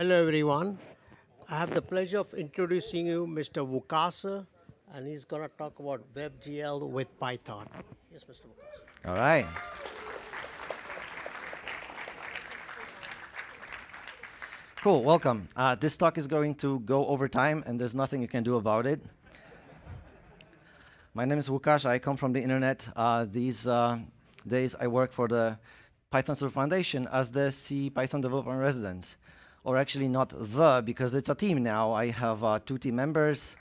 Hello, everyone. I have the pleasure of introducing you Mr. Łukasz, and he's going to talk about WebGL with Python. Yes, Mr. Łukasz. All right. Cool, welcome. This talk is going to go over time, and there's nothing you can do about it. My name is Łukasz. I come from the internet. These days, I work for the Python Software Foundation as the C Python developer in residence. Or actually not the, because it's a team now. I have 2 team members.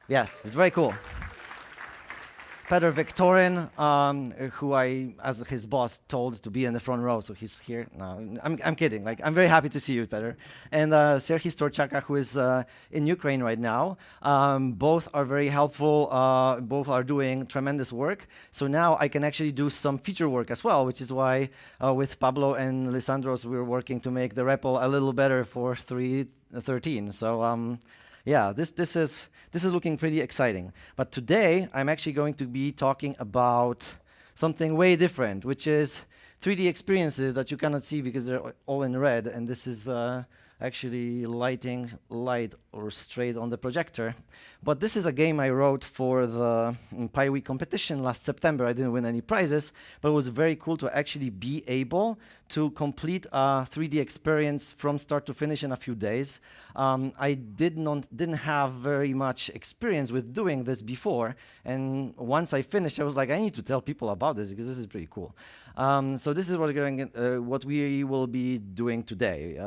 Yes, it's very cool. Peter Victorin, who I, as his boss, told to be in the front row, so he's here. No, I'm kidding. Like, I'm very happy to see you, Peter. And Serhii Storchaka, who is in Ukraine right now. Both are very helpful. Both are doing tremendous work. So now I can actually do some feature work as well, which is why with Pablo and Lisandros, we're working to make the REPL a little better for 3.13. So yeah, this is looking pretty exciting. But today, I'm actually going to be talking about something way different, which is 3D experiences that you cannot see because they're all in red, and this is actually lighting light or straight on the projector. But this is a game I wrote for the PyWeek competition last September. I didn't win any prizes, but it was very cool to actually be able to complete a 3D experience from start to finish in a few days. I didn't have very much experience with doing this before, and once I finished, I was like, I need to tell people about this because this is pretty cool. So this is what we will be doing today.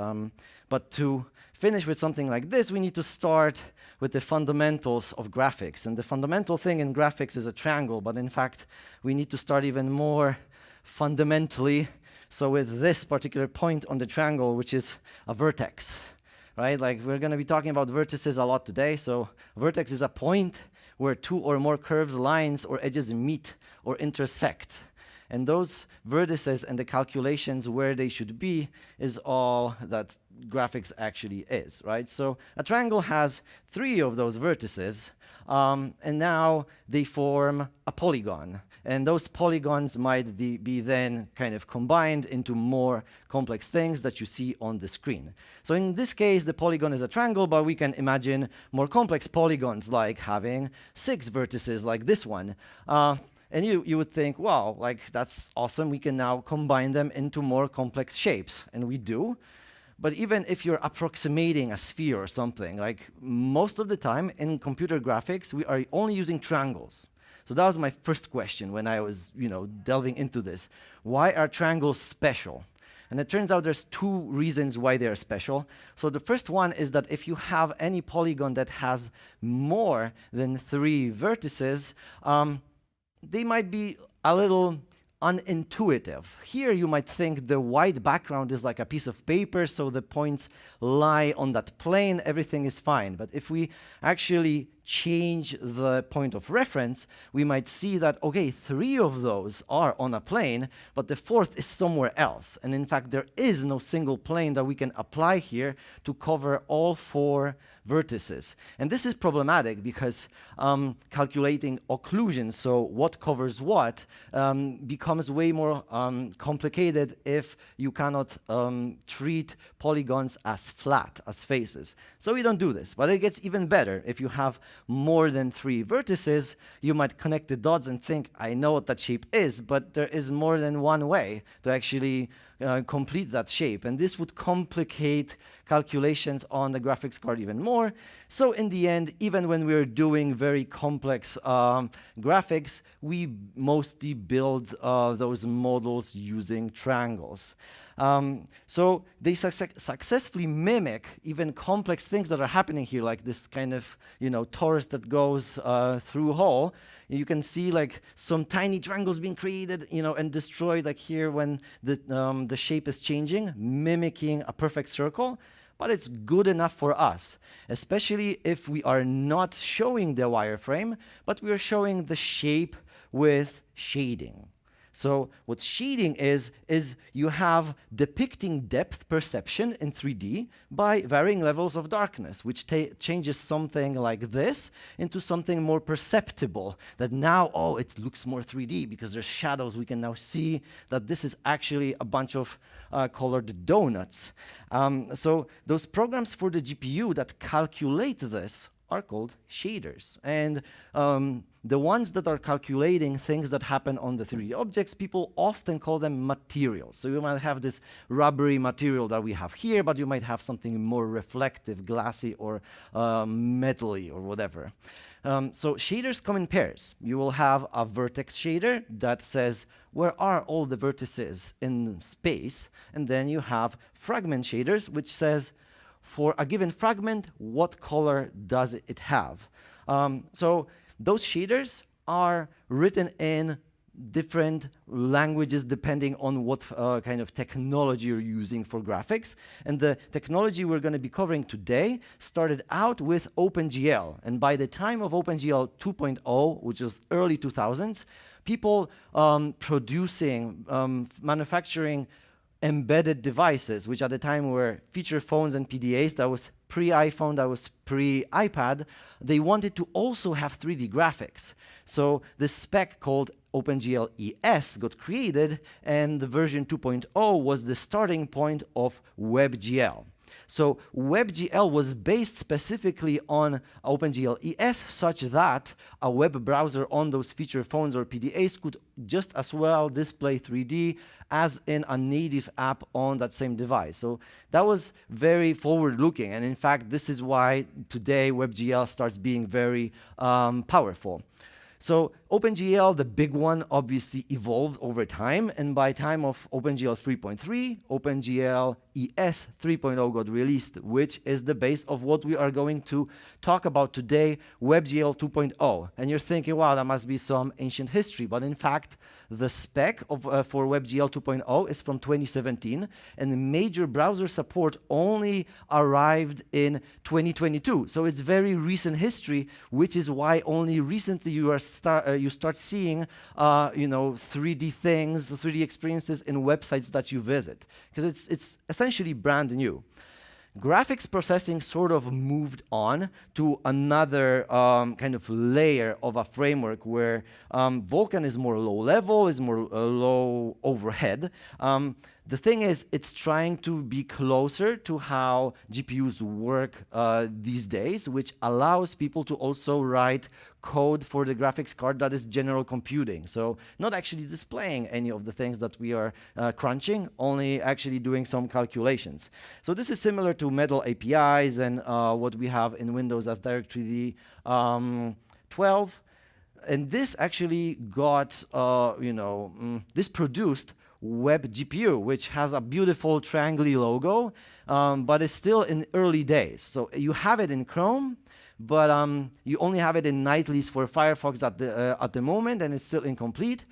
But to finish with something like this, we need to start with the fundamentals of graphics. And the fundamental thing in graphics is a triangle, but in fact, we need to start even more fundamentally. So with this particular point on the triangle, which is a vertex, right? Like, we're going to be talking about vertices a lot today. So vertex is a point where 2 or more curves, lines, or edges meet or intersect. And those vertices and the calculations where they should be is all that graphics actually is, right? So a triangle has 3 of those vertices, and now they form a polygon. And those polygons might be then kind of combined into more complex things that you see on the screen. So in this case, the polygon is a triangle, but we can imagine more complex polygons like having 6 vertices like this one. And you would think, wow, like, that's awesome. We can now combine them into more complex shapes. And we do. But even if you're approximating a sphere or something, like, most of the time in computer graphics, we are only using triangles. So that was my first question when I was, delving into this. Why are triangles special? And it turns out there's 2 reasons why they're special. So the first one is that if you have any polygon that has more than 3 vertices, they might be a little unintuitive. Here you might think the white background is like a piece of paper, so the points lie on that plane, everything is fine. But if we actually change the point of reference, we might see that, okay, 3 of those are on a plane, but the 4th is somewhere else. And in fact, there is no single plane that we can apply here to cover all 4 vertices. And this is problematic because calculating occlusion, so what covers what, becomes way more complicated if you cannot treat polygons as flat, as faces. So we don't do this, but it gets even better. If you have more than 3 vertices, you might connect the dots and think, I know what that shape is, but there is more than one way to actually complete that shape. And this would complicate calculations on the graphics card even more. So in the end, even when we're doing very complex graphics, we mostly build those models using triangles. So they successfully mimic even complex things that are happening here, like this kind of, torus that goes through hole. You can see like some tiny triangles being created, and destroyed, like here when the shape is changing, mimicking a perfect circle. But it's good enough for us, especially if we are not showing the wireframe, but we are showing the shape with shading. So what shading is you have depicting depth perception in 3D by varying levels of darkness, which changes something like this into something more perceptible, that now, oh, it looks more 3D because there's shadows. We can now see that this is actually a bunch of colored donuts. So those programs for the GPU that calculate this are called shaders. And the ones that are calculating things that happen on the 3D objects, people often call them materials. So you might have this rubbery material that we have here, but you might have something more reflective, glassy, or metally, or whatever. So shaders come in pairs. You will have a vertex shader that says, where are all the vertices in space? And then you have fragment shaders, which says, for a given fragment, what color does it have? So those shaders are written in different languages depending on what kind of technology you're using for graphics. And the technology we're going to be covering today started out with OpenGL. And by the time of OpenGL 2.0, which was early 2000s, people producing, manufacturing embedded devices, which at the time were feature phones and PDAs, that was pre-iPhone, that was pre-iPad, they wanted to also have 3D graphics. So this spec called OpenGL ES got created, and the version 2.0 was the starting point of WebGL. So WebGL was based specifically on OpenGL ES, such that a web browser on those feature phones or PDAs could just as well display 3D as in a native app on that same device. So that was very forward-looking, and in fact, this is why today WebGL starts being very powerful. So OpenGL, the big one, obviously evolved over time, and by time of OpenGL 3.3, OpenGL ES 3.0 got released, which is the base of what we are going to talk about today, WebGL 2.0. And you're thinking, wow, that must be some ancient history, but in fact, the spec for WebGL 2.0 is from 2017, and major browser support only arrived in 2022. So it's very recent history, which is why only recently you start seeing 3D things, 3D experiences in websites that you visit, because it's essentially brand new. Graphics processing sort of moved on to another kind of layer of a framework where Vulkan is more low level, is more low overhead. The thing is, it's trying to be closer to how GPUs work these days, which allows people to also write code for the graphics card that is general computing. So not actually displaying any of the things that we are crunching, only actually doing some calculations. So this is similar to Metal APIs and what we have in Windows as Direct3D 12. And this actually got, this produced Web GPU, which has a beautiful triangle logo, but is still in early days. So you have it in Chrome, but you only have it in nightlies for Firefox at the moment, and it's still incomplete.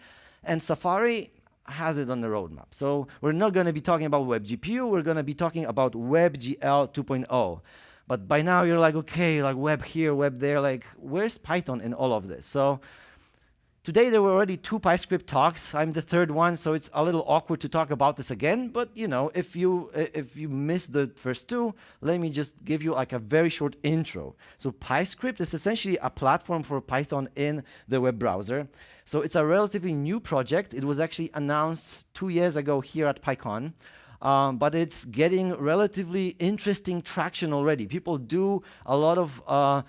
And Safari has it on the roadmap. So we're not going to be talking about Web GPU. We're going to be talking about WebGL 2.0. But by now you're like, okay, like web here, web there, like where's Python in all of this? So today there were already 2 PyScript talks. I'm the 3rd one, so it's a little awkward to talk about this again. But if you missed the first 2, let me just give you like a very short intro. So PyScript is essentially a platform for Python in the web browser. So it's a relatively new project. It was actually announced 2 years ago here at PyCon. But it's getting relatively interesting traction already. People do a lot of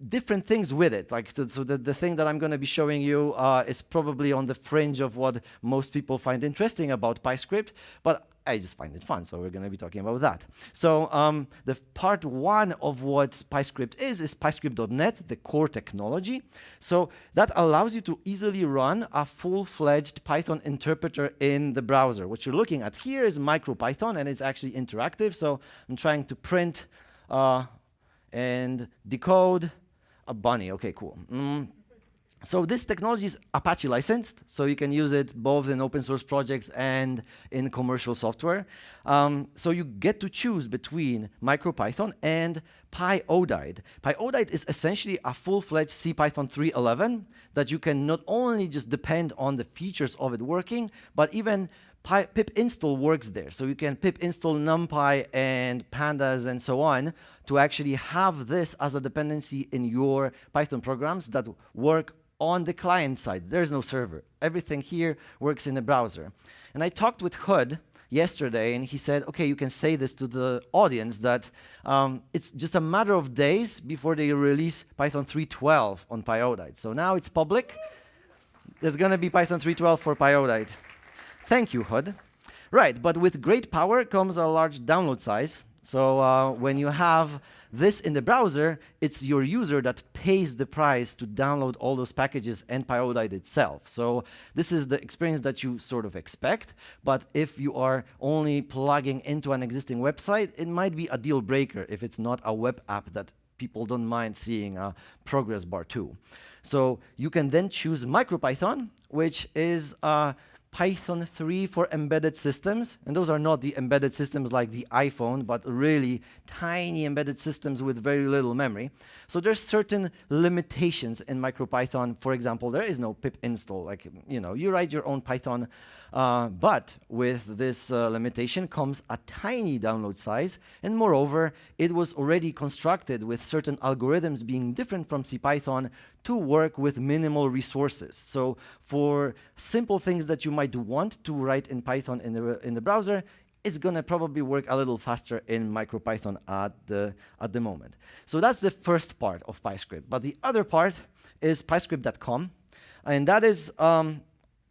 different things with it. Like so the thing that I'm going to be showing you is probably on the fringe of what most people find interesting about PyScript, but I just find it fun, so we're going to be talking about that. So the part 1 of what PyScript is PyScript.net, the core technology. So that allows you to easily run a full-fledged Python interpreter in the browser. What you're looking at here is MicroPython, and it's actually interactive. So I'm trying to print and decode a bunny. Okay, cool. So this technology is Apache licensed, so you can use it both in open source projects and in commercial software. So you get to choose between MicroPython and PyOdide. PyOdide is essentially a full-fledged CPython 3.11 that you can not only just depend on the features of it working, but even pip install works there. So you can pip install NumPy and pandas and so on to actually have this as a dependency in your Python programs that work on the client side. There's no server. Everything here works in the browser. And I talked with Hood yesterday, and he said, okay, you can say this to the audience that it's just a matter of days before they release Python 3.12 on PyOdide. So now it's public. There's going to be Python 3.12 for PyOdide. Thank you, Hood. Right, but with great power comes a large download size. So when you have this in the browser, it's your user that pays the price to download all those packages and PyOdide itself. So this is the experience that you sort of expect, but if you are only plugging into an existing website, it might be a deal breaker if it's not a web app that people don't mind seeing a progress bar too. So you can then choose MicroPython, which is Python 3 for embedded systems, and those are not the embedded systems like the iPhone, but really tiny embedded systems with very little memory. So there's certain limitations in MicroPython. For example, there is no pip install. Like, you write your own Python, but with this limitation comes a tiny download size, and moreover, it was already constructed with certain algorithms being different from CPython to work with minimal resources. So for simple things that you might want to write in Python in the browser, it's going to probably work a little faster in MicroPython at the moment. So that's the first part of PyScript. But the other part is PyScript.com, and that is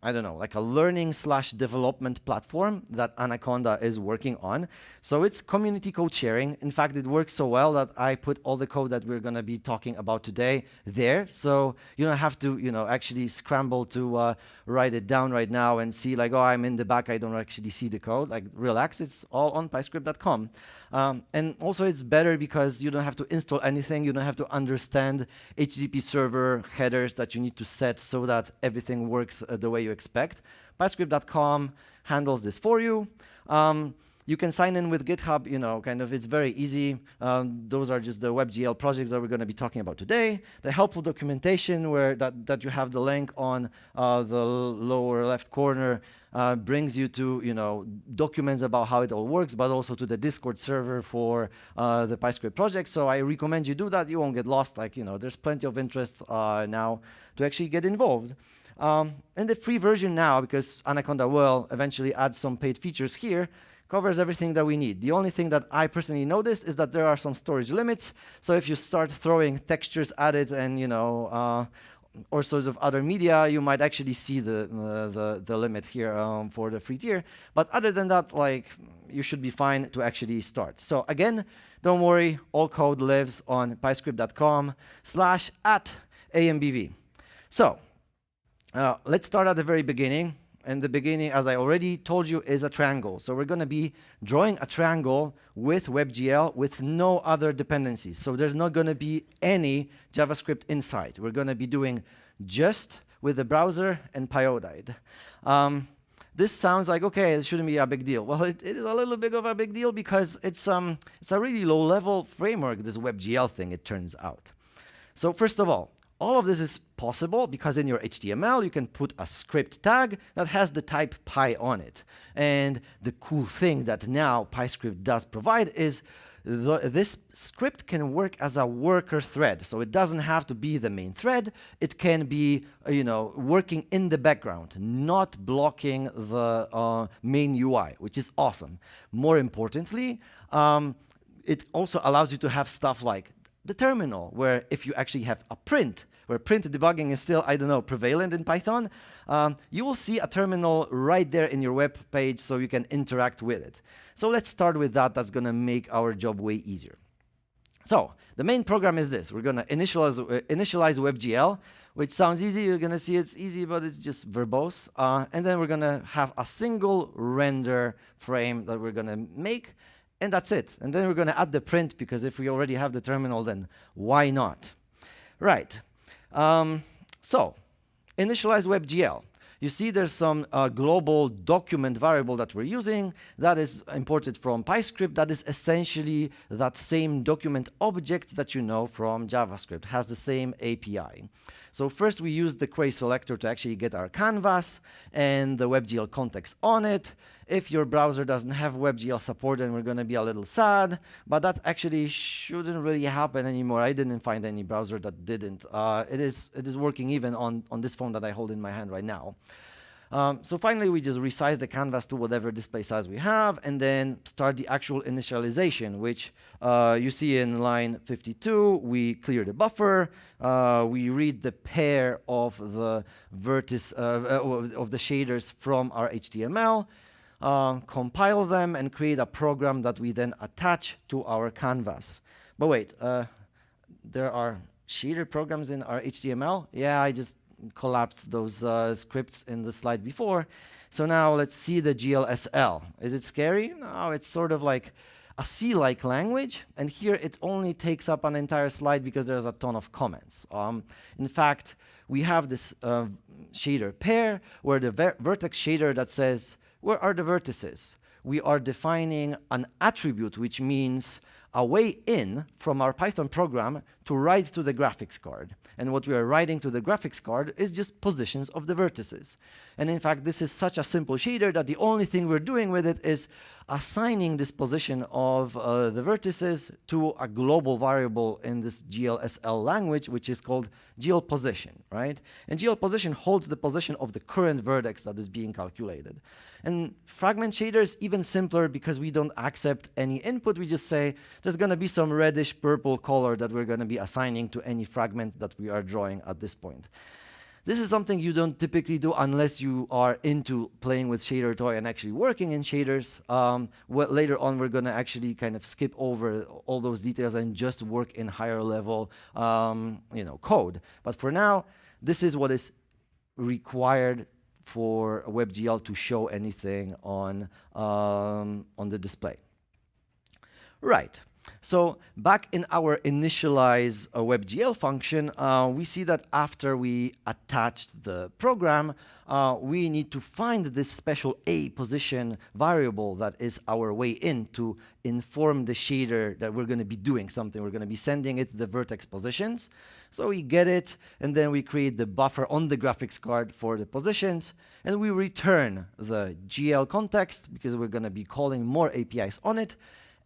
I don't know, like a learning/development platform that Anaconda is working on. So it's community code sharing. In fact, it works so well that I put all the code that we're going to be talking about today there. So you don't have to, actually scramble to write it down right now and see like, oh, I'm in the back, I don't actually see the code. Like, relax, it's all on PyScript.com. And also it's better because you don't have to install anything. You don't have to understand HTTP server headers that you need to set so that everything works the way you expect. PyScript.com handles this for you. You can sign in with GitHub, it's very easy. Those are just the WebGL projects that we're going to be talking about today. The helpful documentation that you have the link on the lower left corner brings you to, documents about how it all works, but also to the Discord server for the PyScript project. So I recommend you do that. You won't get lost. There's plenty of interest now to actually get involved. And the free version now, because Anaconda will eventually add some paid features here, covers everything that we need. The only thing that I personally noticed is that there are some storage limits. So if you start throwing textures at it and, or sorts of other media, you might actually see the limit here for the free tier. But other than that, you should be fine to actually start. So again, don't worry, all code lives on pyscript.com/@AMBV. So let's start at the very beginning. And the beginning, as I already told you, is a triangle. So we're going to be drawing a triangle with WebGL with no other dependencies. So there's not going to be any JavaScript inside. We're going to be doing just with the browser and PyOdide. This sounds like, okay, it shouldn't be a big deal. Well, it is a little bit of a big deal because it's a really low-level framework, this WebGL thing, it turns out. So first of all of this is possible because in your HTML, you can put a script tag that has the type Py on it. And the cool thing that now PyScript does provide is this script can work as a worker thread. So it doesn't have to be the main thread. It can be, working in the background, not blocking the main UI, which is awesome. More importantly, it also allows you to have stuff like the terminal, where if you actually have a print, where print debugging is still, prevalent in Python, you will see a terminal right there in your web page so you can interact with it. So let's start with that. That's going to make our job way easier. So the main program is this. We're going to initialize WebGL, which sounds easy. You're going to see it's easy, but it's just verbose. And then we're going to have a single render frame that we're going to make. And that's it. And then we're going to add the print, because if we already have the terminal, then why not? Right. So, initialize WebGL. You see there's some global document variable that we're using that is imported from PyScript that is essentially that same document object that you know from JavaScript, has the same API. So first we use the query selector to actually get our canvas and the WebGL context on it. If your browser doesn't have WebGL support, then we're going to be a little sad, but that actually shouldn't really happen anymore. I didn't find any browser that didn't. It is working even on this phone that I hold in my hand right now. So finally, we just resize the canvas to whatever display size we have, and then start the actual initialization, which you see in line 52. We clear the buffer. We read the pair of the vertex of the shaders from our HTML, compile them, and create a program that we then attach to our canvas. But wait, there are shader programs in our HTML? Yeah, I just collapsed those scripts in the slide before. So now let's see the GLSL. Is it scary? No, it's sort of like a C-like language, and here it only takes up an entire slide because there's a ton of comments. In fact, we have this shader pair where the vertex shader that says, where are the vertices? We are defining an attribute, which means a way in from our Python program to write to the graphics card. And what we are writing to the graphics card is just positions of the vertices. And in fact, this is such a simple shader that the only thing we're doing with it is assigning this position of the vertices to a global variable in this GLSL language, which is called GLPosition, right? And GLPosition holds the position of the current vertex that is being calculated. And fragment shader is even simpler because we don't accept any input. We just say there's going to be some reddish purple color that we're going to be assigning to any fragment that we are drawing at this point. This is something you don't typically do unless you are into playing with shader toy and actually working in shaders. Later on, we're going to actually kind of skip over all those details and just work in higher level code. But for now, this is what is required for WebGL to show anything on the display. Right. So back in our initialize WebGL function, we see that after we attached the program, we need to find this special A position variable that is our way in to inform the shader that we're going to be doing something. We're going to be sending it the vertex positions. So we get it, and then we create the buffer on the graphics card for the positions, and we return the GL context because we're going to be calling more APIs on it,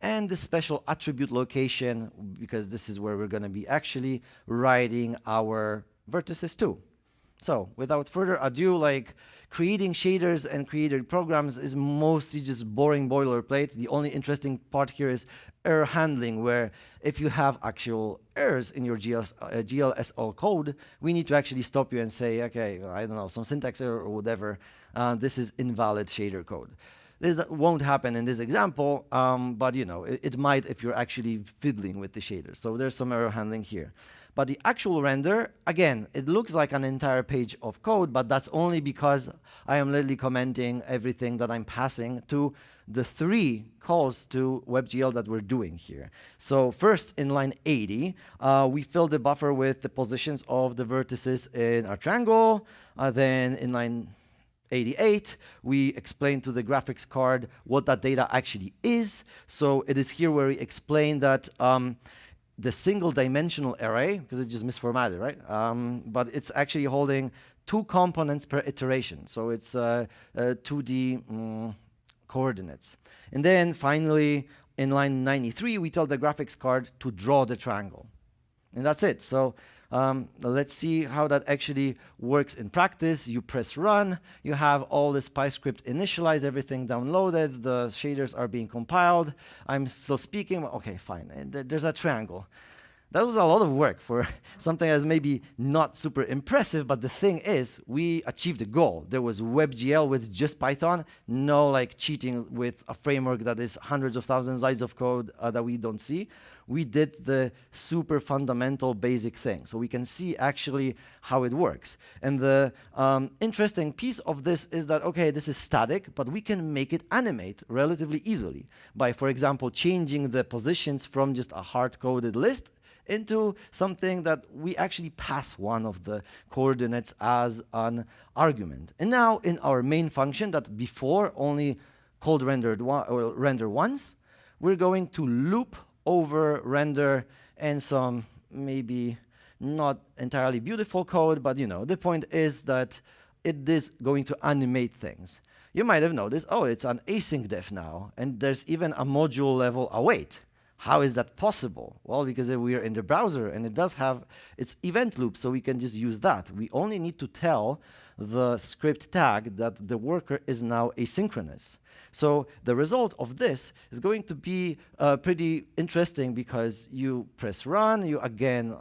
and the special attribute location, because this is where we're going to be actually writing our vertices to. So without further ado, like creating shaders and creating programs is mostly just boring boilerplate. The only interesting part here is error handling, where if you have actual errors in your GLSL code, we need to actually stop you and say, okay, I don't know, some syntax error or whatever, this is invalid shader code. This won't happen in this example, but it might if you're actually fiddling with the shader. So there's some error handling here. But the actual render, again, it looks like an entire page of code, but that's only because I am literally commenting everything that I'm passing to the 3 calls to WebGL that we're doing here. So first, in line 80, we fill the buffer with the positions of the vertices in our triangle. Then in line 88, we explain to the graphics card what that data actually is. So it is here where we explain that the single dimensional array, because it just misformatted, right? But it's actually holding 2 components per iteration. So it's 2D coordinates. And then finally, in line 93, we tell the graphics card to draw the triangle. And that's it. So let's see how that actually works in practice. You press run, you have all this PyScript initialize, everything downloaded, the shaders are being compiled. I'm still speaking. Okay, fine. And there's a triangle. That was a lot of work for something that's maybe not super impressive, but the thing is, we achieved the goal. There was WebGL with just Python, no like cheating with a framework that is hundreds of thousands lines of code that we don't see. We did the super fundamental basic thing. So we can see actually how it works. And the interesting piece of this is that, okay, this is static, but we can make it animate relatively easily by, for example, changing the positions from just a hard-coded list into something that we actually pass one of the coordinates as an argument. And now in our main function that before only called render once, we're going to loop over render and some maybe not entirely beautiful code, but the point is that it is going to animate things. You might have noticed, oh, it's an async def now, and there's even a module level await. How is that possible? Well, because we are in the browser and it does have its event loop, so we can just use that. We only need to tell the script tag that the worker is now asynchronous. So the result of this is going to be pretty interesting because you press run, you again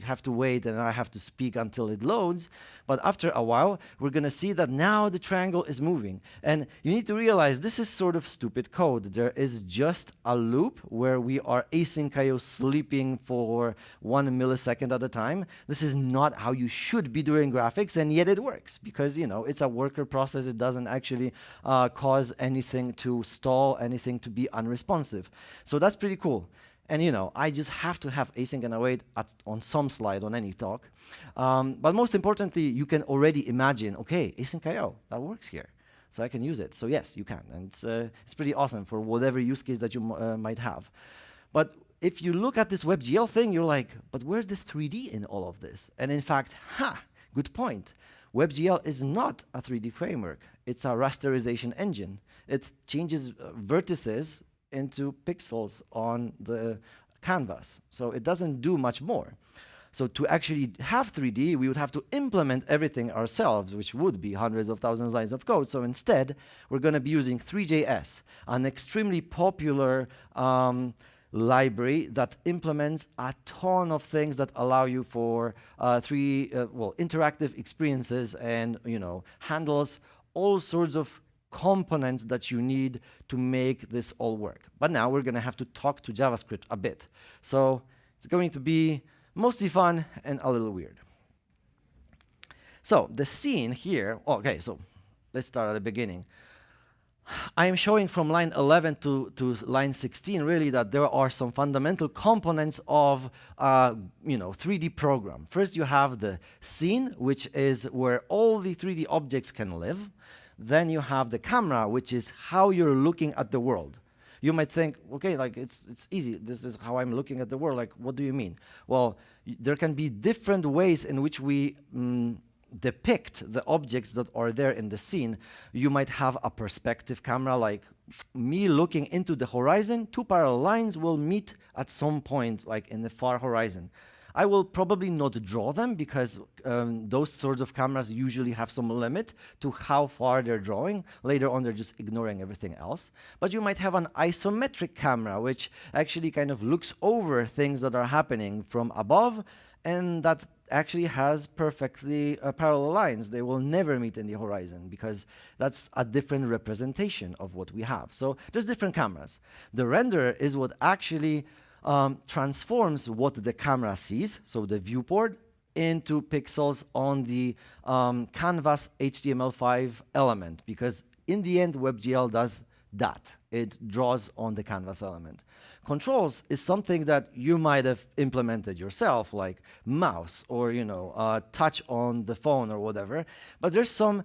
have to wait and I have to speak until it loads. But after a while, we're going to see that now the triangle is moving. And you need to realize this is sort of stupid code. There is just a loop where we are async IO sleeping for 1 millisecond at a time. This is not how you should be doing graphics, and yet it works because, it's a worker process. It doesn't actually cause anything to stall, anything to be unresponsive. So that's pretty cool. And I just have to have async and await on some slide on any talk. But most importantly, you can already imagine, okay, async IO, that works here. So I can use it. So yes, you can. And it's pretty awesome for whatever use case that you might have. But if you look at this WebGL thing, you're like, but where's the 3D in all of this? And in fact, good point. WebGL is not a 3D framework. It's a rasterization engine. It changes vertices into pixels on the canvas. So it doesn't do much more. So to actually have 3D, we would have to implement everything ourselves, which would be hundreds of thousands of lines of code. So instead, we're going to be using Three.js, an extremely popular library that implements a ton of things that allow you for interactive experiences and handles all sorts of components that you need to make this all work. But now we're going to have to talk to JavaScript a bit. So it's going to be mostly fun and a little weird. So the scene here, okay, so let's start at the beginning. I am showing from line 11 to line 16 really that there are some fundamental components of 3D program. First you have the scene, which is where all the 3D objects can live. Then you have the camera, which is how you're looking at the world. You might think, okay, like it's easy. This is how I'm looking at the world. Like, what do you mean? Well, there can be different ways in which we depict the objects that are there in the scene. You might have a perspective camera, like me looking into the horizon. Two parallel lines will meet at some point, like in the far horizon. I will probably not draw them because those sorts of cameras usually have some limit to how far they're drawing. Later on, they're just ignoring everything else. But you might have an isometric camera, which actually kind of looks over things that are happening from above, and that actually has perfectly parallel lines. They will never meet in the horizon because that's a different representation of what we have. So there's different cameras. The renderer is what actually transforms what the camera sees, so the viewport, into pixels on the canvas HTML5 element, because in the end, WebGL does that. It draws on the canvas element. Controls is something that you might have implemented yourself, like mouse or touch on the phone or whatever, but there's some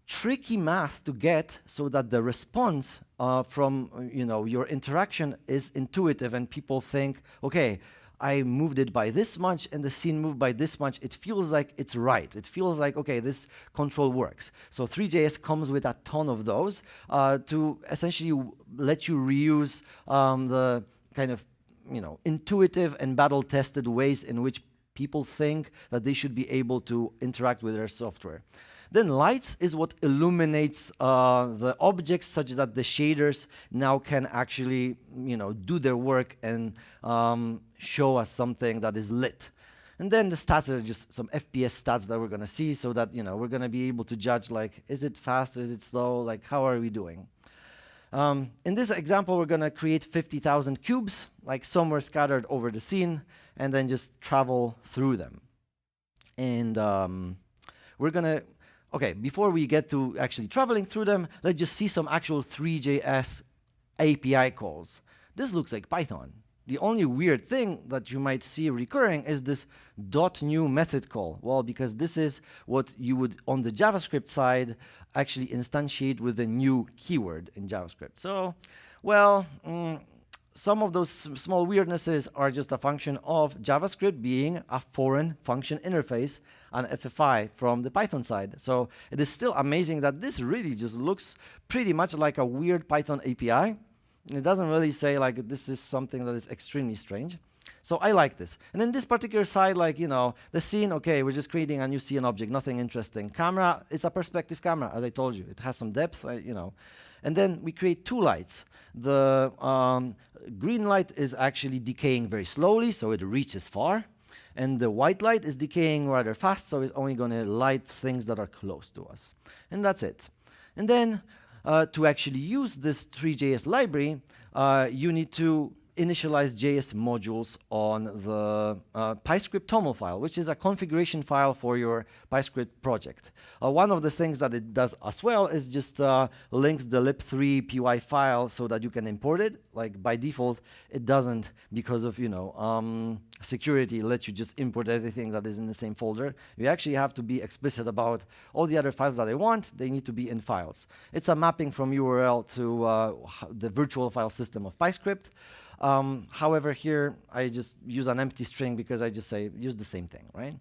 tricky math to get so that the response from your interaction is intuitive and people think, okay, I moved it by this much and the scene moved by this much. It feels like it's right. It feels like, okay, this control works. So Three.js comes with a ton of those to essentially let you reuse the kind of intuitive and battle-tested ways in which people think that they should be able to interact with their software. Then lights is what illuminates the objects such that the shaders now can actually, do their work and show us something that is lit. And then the stats are just some FPS stats that we're going to see so that, we're going to be able to judge, like, is it fast or is it slow? Like, how are we doing? In this example, we're going to create 50,000 cubes, like somewhere scattered over the scene, and then just travel through them. And we're going to okay, before we get to actually traveling through them, let's just see some actual Three.js API calls. This looks like Python. The only weird thing that you might see recurring is this .new method call. Well, because this is what you would, on the JavaScript side, actually instantiate with a new keyword in JavaScript. So, well, some of those small weirdnesses are just a function of JavaScript being a foreign function interface, an FFI from the Python side. So it is still amazing that this really just looks pretty much like a weird Python API. It doesn't really say like this is something that is extremely strange. So I like this. And then this particular side, like, you know, the scene, okay, we're just creating a new scene object, nothing interesting. Camera, it's a perspective camera, as I told you. It has some depth, you know. And then we create two lights. The green light is actually decaying very slowly, so it reaches far. And the white light is decaying rather fast, so it's only going to light things that are close to us. And that's it. And then to actually use this Three.js library, you need to initialize JS modules on the PyScript TOML file, which is a configuration file for your PyScript project. One of the things that it does as well is just links the lib3 py file so that you can import it. Like by default, it doesn't, because of, you know, security, let you just import everything that is in the same folder. You actually have to be explicit about all the other files that I want. They need to be in files. It's a mapping from URL to the virtual file system of PyScript. However, here I just use an empty string because I just say use the same thing, right?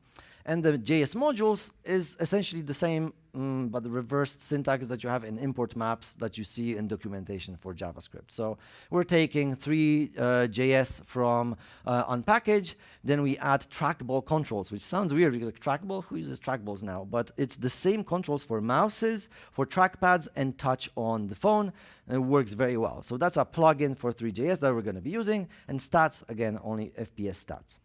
And the JS modules is essentially the same, but the reversed syntax that you have in import maps that you see in documentation for JavaScript. So we're taking Three.js from unpackage, then we add trackball controls, which sounds weird because like, trackball, who uses trackballs now? But it's the same controls for mouses, for trackpads, and touch on the phone, and it works very well. So that's a plugin for Three.js that we're going to be using, and stats, again, only FPS stats.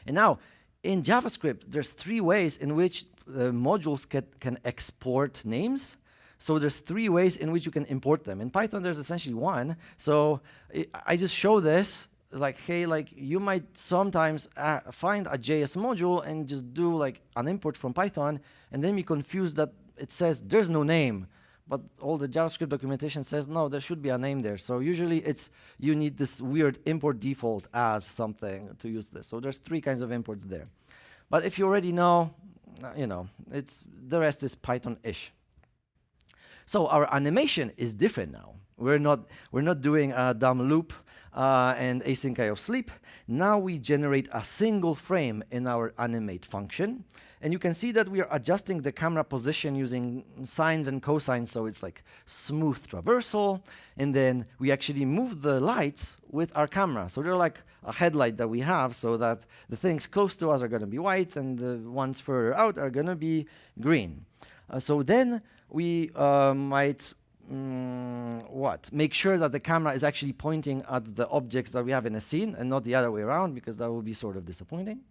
And now, in JavaScript, there's three ways in which modules can export names. So there's three ways in which you can import them. In Python, there's essentially one. So I just show this. It's like, hey, like you might sometimes find a JS module and just do like an import from Python, and then be confused that it says there's no name. But all the JavaScript documentation says, no, there should be a name there. So usually it's, you need this weird import default as something to use this. So there's three kinds of imports there. But if you already know, you know, the rest is Python-ish. So our animation is different now. We're not doing a dumb loop and async of sleep. Now we generate a single frame in our animate function. And you can see that we are adjusting the camera position using sines and cosines, so it's like smooth traversal. And then we actually move the lights with our camera. So they're like a headlight that we have, so that the things close to us are going to be white and the ones further out are going to be green. So then we might make sure that the camera is actually pointing at the objects that we have in a scene and not the other way around, because that would be sort of disappointing.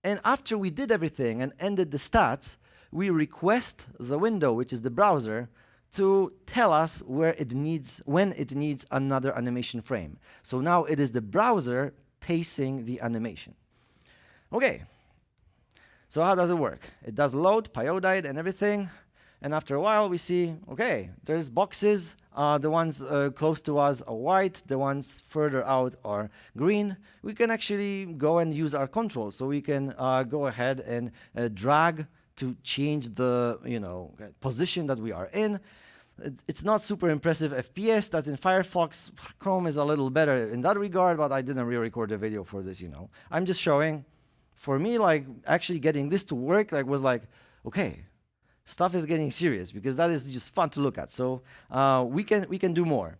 And after we did everything and ended the stats, we request the window, which is the browser, to tell us when it needs another animation frame. So now it is the browser pacing the animation. Okay. So how does it work? It does load, pyodide, and everything. And after a while, we see, okay, there's boxes. The ones close to us are white. The ones further out are green. We can actually go and use our controls. So we can go ahead and drag to change the position that we are in. It's not super impressive FPS. That's in Firefox. Chrome is a little better in that regard, but I didn't re-record the video for this. I'm just showing. For me, like actually getting this to work, was like, okay. Stuff is getting serious, because that is just fun to look at. So we can do more.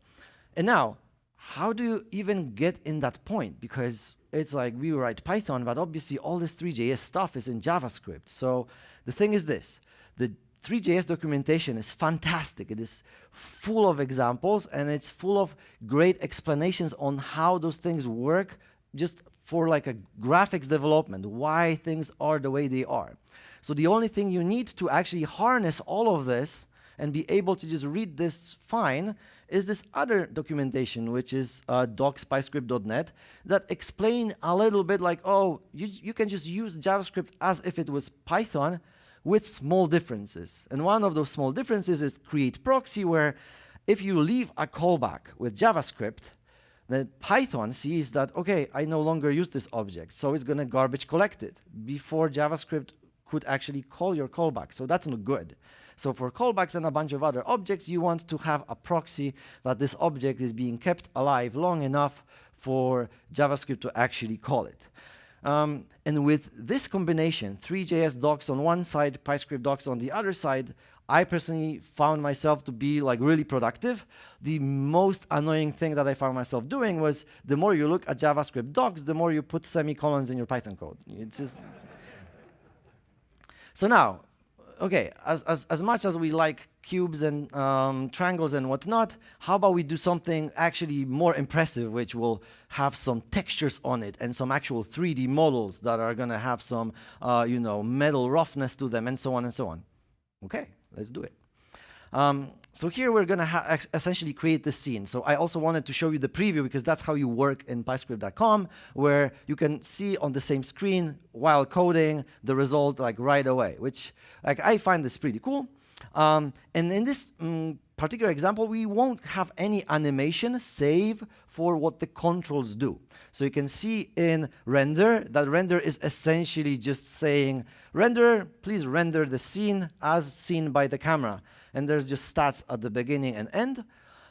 And now, how do you even get in that point? Because it's like we write Python, but obviously all this Three.js stuff is in JavaScript. So the thing is this. The Three.js documentation is fantastic. It is full of examples, and it's full of great explanations on how those things work, just for like a graphics development, why things are the way they are. So the only thing you need to actually harness all of this and be able to just read this fine is this other documentation, which is docs.pyscript.net, that explain a little bit like, oh, you can just use JavaScript as if it was Python with small differences. And one of those small differences is create proxy, where if you leave a callback with JavaScript, Then Python sees that, okay, I no longer use this object, so it's going to garbage collect it before JavaScript could actually call your callback. So that's not good. So for callbacks and a bunch of other objects, you want to have a proxy that this object is being kept alive long enough for JavaScript to actually call it. And with this combination, Three.js docs on one side, PyScript docs on the other side, I personally found myself to be like really productive. The most annoying thing that I found myself doing was the more you look at JavaScript docs, the more you put semicolons in your Python code. It's just so now, okay, as much as we like cubes and triangles and whatnot, how about we do something actually more impressive, which will have some textures on it and some actual 3D models that are going to have some, metal roughness to them and so on and so on. Okay, let's do it. So here we're going to essentially create this scene. So I also wanted to show you the preview because that's how you work in PyScript.com, where you can see on the same screen while coding the result like right away, which like I find this pretty cool. And in this particular example, we won't have any animation save for what the controls do. So you can see in render that render is essentially just saying, render, please render the scene as seen by the camera. And there's just stats at the beginning and end.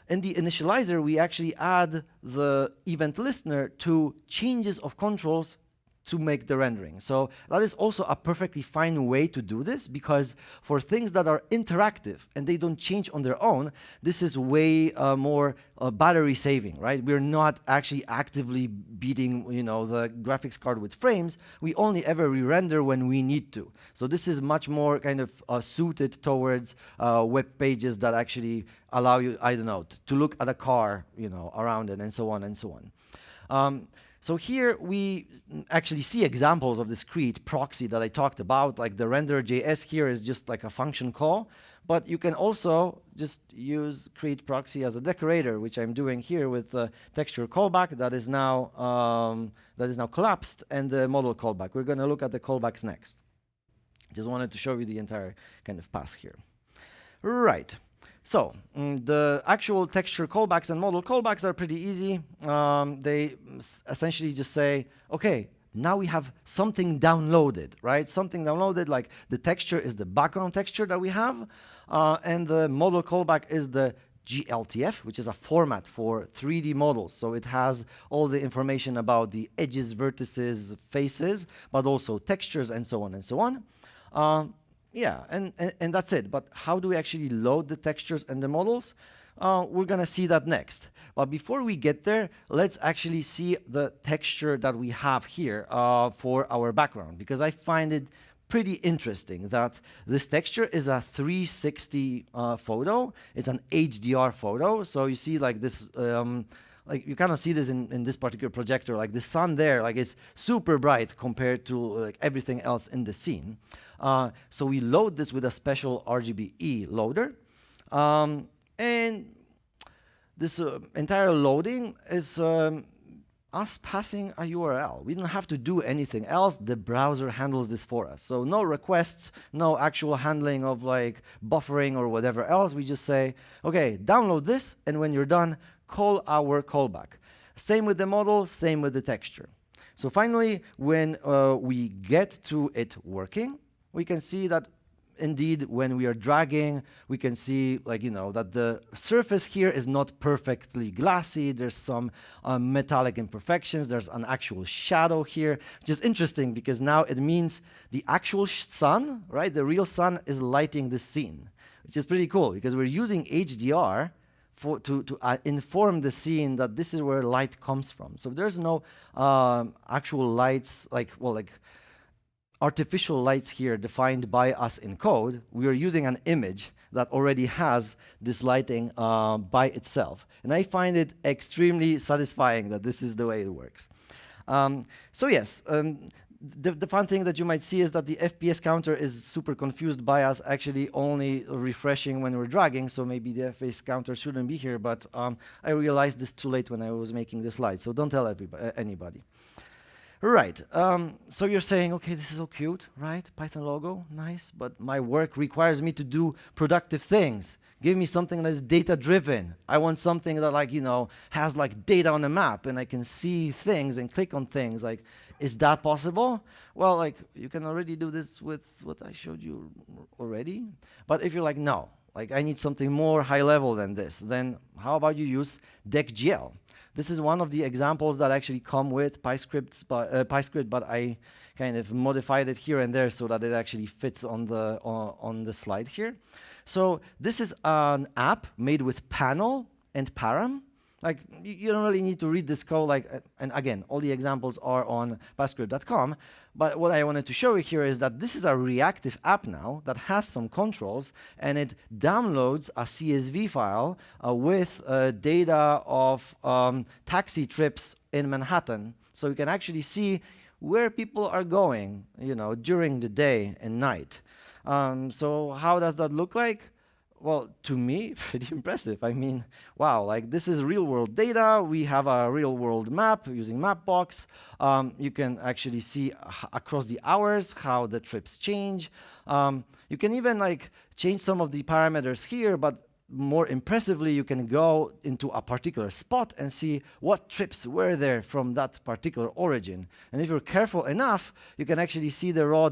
In the initializer, we actually add the event listener to changes of controls to make the rendering. So that is also a perfectly fine way to do this, because for things that are interactive and they don't change on their own, this is way more battery saving, right? We're not actually actively beating, the graphics card with frames. We only ever re-render when we need to. So this is much more kind of suited towards web pages that actually allow you, I don't know, to look at a car, around it and so on and so on. So here we actually see examples of this create proxy that I talked about, like the render.js here is just like a function call, but you can also just use create proxy as a decorator, which I'm doing here with the texture callback that is now collapsed, and the model callback. We're going to look at the callbacks next. Just wanted to show you the entire kind of path here. Right. So the actual texture callbacks and model callbacks are pretty easy. They essentially just say, okay, now we have something downloaded, right? Something downloaded, like the texture is the background texture that we have, and the model callback is the GLTF, which is a format for 3D models. So it has all the information about the edges, vertices, faces, but also textures and so on and so on. Yeah, and that's it. But how do we actually load the textures and the models? We're going to see that next. But before we get there, let's actually see the texture that we have here for our background, because I find it pretty interesting that this texture is a 360 photo. It's an HDR photo. So you see like this, like you kind of see this in this particular projector, like the sun there, like it's super bright compared to like everything else in the scene. So we load this with a special RGBE loader. And this entire loading is us passing a URL. We don't have to do anything else. The browser handles this for us. So no requests, no actual handling of like buffering or whatever else. We just say, okay, download this, and when you're done, call our callback. Same with the model, same with the texture. So finally, when we get to it working, we can see that indeed when we are dragging, we can see that the surface here is not perfectly glassy. There's some metallic imperfections. There's an actual shadow here, which is interesting because now it means the actual sun, right? The real sun is lighting the scene, which is pretty cool because we're using HDR to inform the scene that this is where light comes from. So there's no actual lights like artificial lights here defined by us in code. We are using an image that already has this lighting by itself. And I find it extremely satisfying that this is the way it works. So yes, the fun thing that you might see is that the FPS counter is super confused by us actually only refreshing when we're dragging, so maybe the FPS counter shouldn't be here, but I realized this too late when I was making the slide, so don't tell anybody. Right, so you're saying, okay, this is so cute, right? Python logo, nice, but my work requires me to do productive things. Give me something that is data-driven. I want something that, like, has like data on a map and I can see things and click on things. Like, is that possible? Well, like, you can already do this with what I showed you already. But if you're like, no, like, I need something more high level than this, then how about you use DeckGL? This is one of the examples that actually come with PyScript, but I kind of modified it here and there so that it actually fits on the slide here. So this is an app made with Panel and Param. Like, you don't really need to read this code, like, and again, all the examples are on PyScript.com. But what I wanted to show you here is that this is a reactive app now that has some controls, and it downloads a CSV file with data of taxi trips in Manhattan. So you can actually see where people are going, during the day and night. So how does that look like? Well, to me, pretty impressive. I mean, wow, like, this is real world data. We have a real world map using Mapbox. You can actually see across the hours how the trips change. You can even like change some of the parameters here, but more impressively, you can go into a particular spot and see what trips were there from that particular origin. And if you're careful enough, you can actually see the raw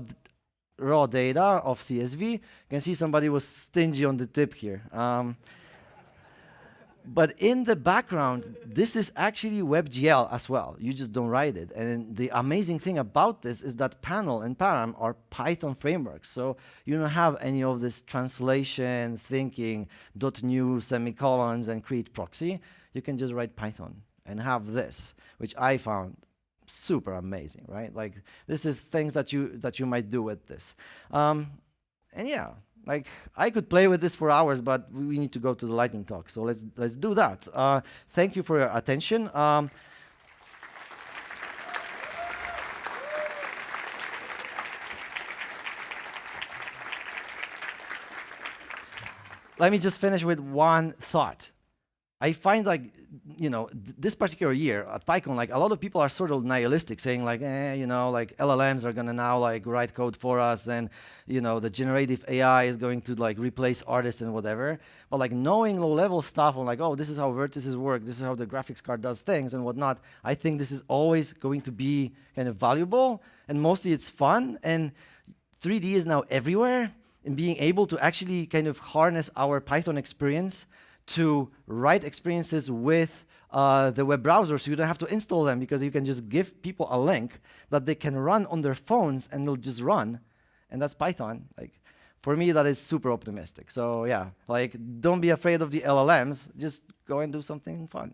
data of CSV. You can see somebody was stingy on the tip here. But in the background, this is actually WebGL as well. You just don't write it. And the amazing thing about this is that Panel and Param are Python frameworks. So you don't have any of this translation, thinking, .new, semicolons, and create proxy. You can just write Python and have this, which I found super amazing, right? Like, this is things that you might do with this. And yeah, like, I could play with this for hours, but we need to go to the lightning talk. So let's do that. Thank you for your attention. Let me just finish with one thought. I find, like, this particular year at PyCon, like, a lot of people are sort of nihilistic, saying like, like, LLMs are gonna now like write code for us, and the generative AI is going to like replace artists and whatever. But like, knowing low-level stuff on like, oh, this is how vertices work, this is how the graphics card does things and whatnot, I think this is always going to be kind of valuable, and mostly it's fun. And 3D is now everywhere, and being able to actually kind of harness our Python experience to write experiences with the web browser, so you don't have to install them, because you can just give people a link that they can run on their phones and they'll just run, and that's Python. Like, for me, that is super optimistic. So yeah, like, don't be afraid of the LLMs, just go and do something fun.